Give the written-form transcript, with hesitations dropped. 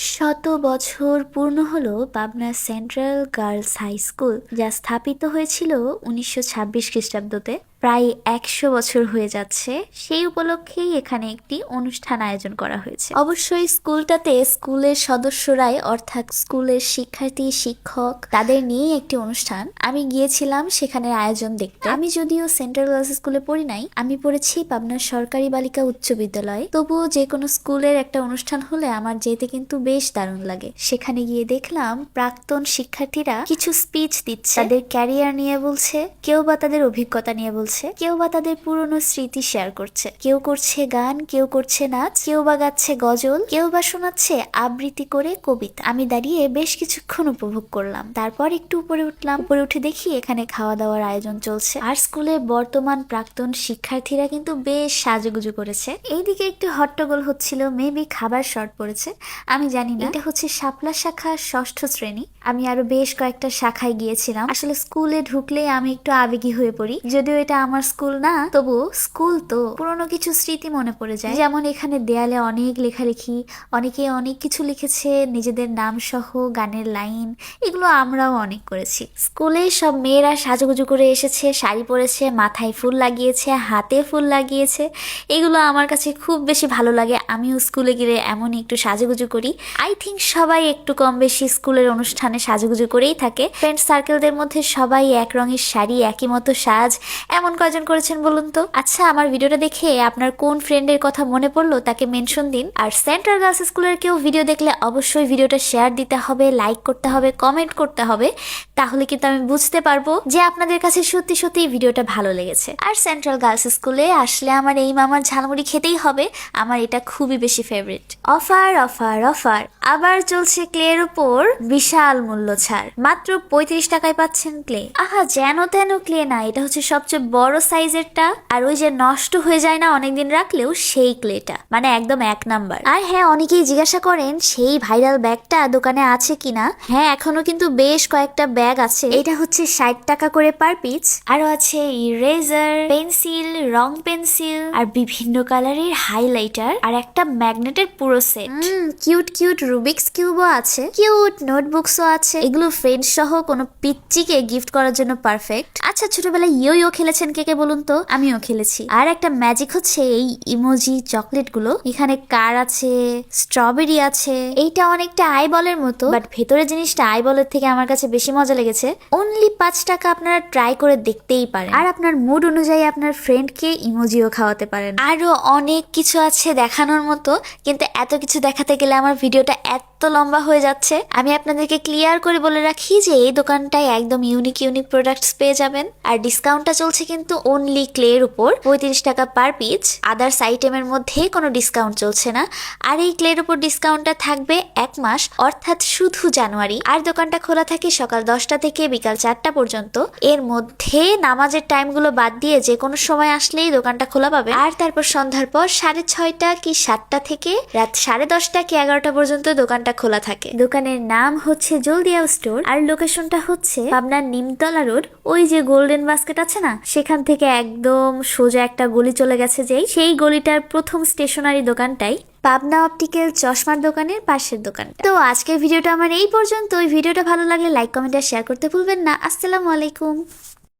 শত বছর পূর্ণ হলো Pabna central girls high school, যা স্থাপিত হয়েছিল 1926 খ্রিস্টাব্দতে। প্রায় 100 বছর হয়ে যাচ্ছে। সেই উপলক্ষেই এখানে একটি অনুষ্ঠান আয়োজন করা হয়েছে। অবশ্যই স্কুলটাতে স্কুলের সদস্যরাই, অর্থাৎ স্কুলের শিক্ষার্থী শিক্ষক তাদের নিয়ে একটি অনুষ্ঠান। আমি গিয়েছিলাম সেখানে আয়োজন দেখতে। আমি যদিও সেন্ট্রাল গার্লস স্কুলে পড়ি নাই, আমি পড়েছি পাবনা সরকারি বালিকা উচ্চ বিদ্যালয়। তবুও যে কোনো স্কুলের একটা অনুষ্ঠান হলে আমার যেতে কিন্তু বেশ দারুণ লাগে। সেখানে গিয়ে দেখলাম প্রাক্তন শিক্ষার্থীরা কিছু স্পিচ দিচ্ছে, তাদের ক্যারিয়ার নিয়ে বলছে, কেউ বা তাদের অভিজ্ঞতা নিয়ে বলছে, কেউ বা তাদের পুরনো স্মৃতি শেয়ার করছে, কেউ করছে গান, কেউ করছে নাচ, কেউ বা গাচ্ছে গজল, কেউ বা শোনাচ্ছে আবৃত্তি করে কবিতা। আমি দাঁড়িয়ে বেশ কিছুক্ষণ উপভোগ করলাম। তারপর একটু উপরে উঠলাম। উপরে উঠে দেখি এখানে খাওয়া দাওয়ার আয়োজন চলছে। আর স্কুলে বর্তমান প্রাক্তন শিক্ষার্থীরা কিন্তু বেশ সাজুগুজু করেছে। এইদিকে একটু হট্টগোল হচ্ছিল, মেবি খাবার শর্ট পড়েছে, আমি জানি না। এটা হচ্ছে শাপলা শাখা 6ষ্ঠ শ্রেণী। আমি আরো বেশ কয়েকটা শাখায় গিয়েছিলাম। আসলে স্কুলে ঢুকলেই আমি একটু আবেগী হয়ে পড়ি। যদিও এটা আমার স্কুল না, তবু স্কুল তো পুরনো কিছু স্মৃতি মনে পড়ে যায়। যেমন এখানে দেয়ালে অনেক লেখালেখি, অনেকে অনেক কিছু লিখেছে, নিজেদের নাম সহ গানের লাইন, এগুলো আমরাও অনেক করেছি। স্কুলে সব মেয়েরা সাজুগুজু করে এসেছে, শাড়ি পরেছে, মাথায় ফুল লাগিয়েছে, হাতে ফুল লাগিয়েছে। এগুলো আমার কাছে খুব বেশি ভালো লাগে। আমিও স্কুলে গেলে এমনই একটু সাজুগুজু করি। আই থিঙ্ক সবাই একটু কম বেশি স্কুলের অনুষ্ঠানে সাজুগুজু করেই থাকে। ফ্রেন্ড সার্কেলদের মধ্যে সবাই এক রঙের শাড়ি, একই মতো সাজ। এমন কয়জন করেছেন বলুন তো? আচ্ছা, আমার ভিডিওটা দেখে আপনার কোন ফ্রেন্ডের কথা মনে পড়লো তাকে মেনশন দিন। আর সেন্ট্রাল গার্লস স্কুলের কেউ ভিডিও দেখলে অবশ্যই ভিডিওটা শেয়ার দিতে হবে, লাইক করতে হবে, কমেন্ট করতে হবে। তাহলে কিন্তু আমি বুঝতে পারবো যে আপনাদের কাছে সত্যি সত্যি ভিডিওটা ভালো লেগেছে। আর সেন্ট্রাল গার্লস স্কুলে আসলে আমার এই মামার ঝালমুড়ি খেতেই হবে। আমার এটা খুবই বেশি ফেভারিট। অফার অফার অফার, আবার চলছে ক্লের উপর বিশাল মূল্য ছাড়। মাত্র 35 টাকায় পাচ্ছেন ক্লে। আহা, যেন তেন ক্লে না, এটা হচ্ছে সবচেয়ে বড় সাইজেরটা। আর ওই যে নষ্ট হয়ে যায় না অনেকদিন রাখলেও, সেই ক্লেটা মানে একদম 1 নাম্বার। আর হ্যাঁ, অনেকেই জিজ্ঞাসা করেন সেই ভাইরাল ব্যাগটা দোকানে আছে কিনা। হ্যাঁ, এখনো কিন্তু বেশ কয়েকটা ব্যাগ আছে। এটা হচ্ছে 60 টাকা করে পার পিস। আরো আছে ইরেজার, পেন্সিল, রং পেন্সিল, আর বিভিন্ন কালারের হাইলাইটার, আর একটা ম্যাগনেটের পুরো সেট। কিউট কিউট রুবিক্স কিউবও আছে, কিউট নোটবুকসও আছে। এগুলো ফ্রেন্ড সহ কোনো পিচ্চিকে গিফট করার জন্য পারফেক্ট। আচ্ছা, ছোটবেলায় ইয়ো খেলেছেন কে কে বলুন তো? আমিও খেলেছি। আর একটা ম্যাজিক হচ্ছে এই ইমোজি চকলেট গুলো। এখানে কার আছে, স্ট্রবেরি আছে। এইটা অনেকটা আইবলের মতো, বাট ভেতরের জিনিসটা আইবলের থেকে আমার কাছে বেশি মজা লেগেছে। অনলি 5 টাকা, আপনারা ট্রাই করে দেখতেই পারেন। আর আপনার মুড অনুযায়ী আপনার ফ্রেন্ডকে ইমোজিও খাওয়াতে পারেন। আরো অনেক কিছু আছে দেখানোর মতো, কিন্তু এত কিছু দেখাতে গেলে আমার ভিডিওটা এত লম্বা হয়ে যাচ্ছে। আমি আপনাদেরকে ক্লিয়ার করে বলে রাখি যে এই দোকানটায় একদম ইউনিক ইউনিক প্রোডাক্টস পেয়ে যাবেন। আর ডিসকাউন্টটা চলছে কিন্তু অনলি ক্লের উপর 35 টাকা পার পিস। আদার্স আইটেমের মধ্যে কোনো ডিসকাউন্ট চলছে না। আর এই ক্লের উপর ডিসকাউন্টটা থাকবে 1 মাস, অর্থাৎ শুধু জানুয়ারি। আর দোকানটা খোলা থাকে সকাল 10টা থেকে বিকাল 4টা পর্যন্ত। এর মধ্যে নামাজের টাইমগুলো বাদ দিয়ে যে কোনো সময় আসলেই দোকানটা খোলা পাবে। আর তারপর সন্ধ্যার পর 6:30 কি 7টা থেকে রাত 10:30 কি 11টা পর্যন্ত দোকানটা খোলা থাকে। দোকানের নাম হচ্ছে জলদিয়া স্টোর। আর লোকেশনটা হচ্ছে পাবনার নিমতলা রোড। ওই যে গোল্ডেন বাস্কেট আছে না, সেখান থেকে একদম সোজা একটা গলি চলে গেছে, যেই সেই গলিটার প্রথম স্টেশনারি দোকানটাই পাবনা অপটিক্যাল চশমার দোকানের পাশের দোকান। তো আজকের ভিডিওটা আমার এই পর্যন্ত। ওই ভিডিওটা ভালো লাগলে লাইক, কমেন্ট আর শেয়ার করতে ভুলবেন না। আসসালামু আলাইকুম।